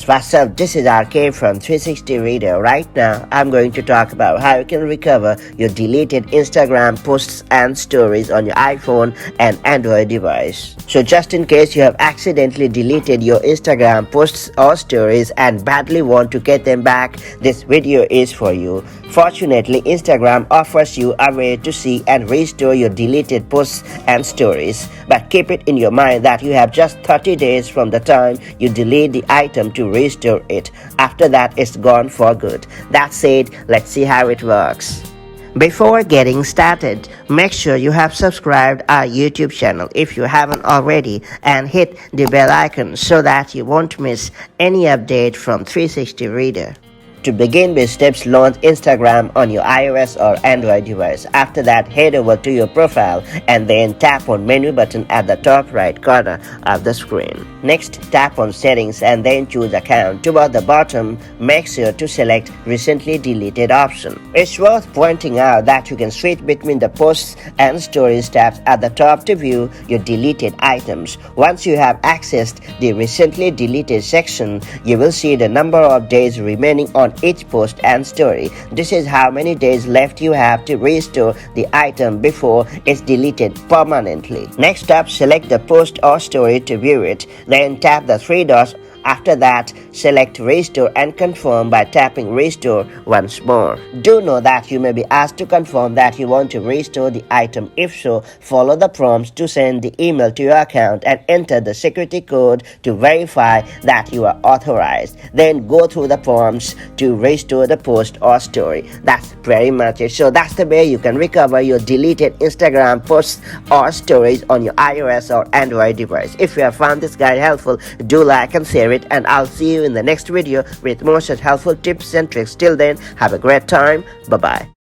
friends, what's up? This is RK from 360 Reader. Right now, I'm going to talk about how you can recover your deleted Instagram posts and stories on your iPhone and Android device. So just in case you have accidentally deleted your Instagram posts or stories and badly want to get them back, this video is for you. Fortunately, Instagram offers you a way to see and restore your deleted posts and stories. But keep it in your mind that you have just 30 days from the time you delete the item to restore it. After that, it's gone for good. That said, let's see how it works. Before getting started, make sure you have subscribed our YouTube channel if you haven't already and hit the bell icon so that you won't miss any update from 360 Reader. To begin with steps, launch Instagram on your iOS or Android device. After that, head over to your profile and then tap on menu button at the top right corner of the screen. Next, tap on settings and then choose account. Toward the bottom, make sure to select recently deleted option. It's worth pointing out that you can switch between the posts and stories tabs at the top to view your deleted items. Once you have accessed the recently deleted section, you will see the number of days remaining on each post and story. This is how many days left you have to restore the item before it's deleted permanently. Next up, select the post or story to view it. Then tap the three dots. After that, select Restore and confirm by tapping Restore once more. Do know that you may be asked to confirm that you want to restore the item. If so, follow the prompts to send the email to your account and enter the security code to verify that you are authorized. Then go through the prompts to restore the post or story. That's very much it. So that's the way you can recover your deleted Instagram posts or stories on your iOS or Android device. If you have found this guide helpful, do like and share it, and I'll see you in the next video with more such helpful tips and tricks. Till then, have a great time. Bye bye.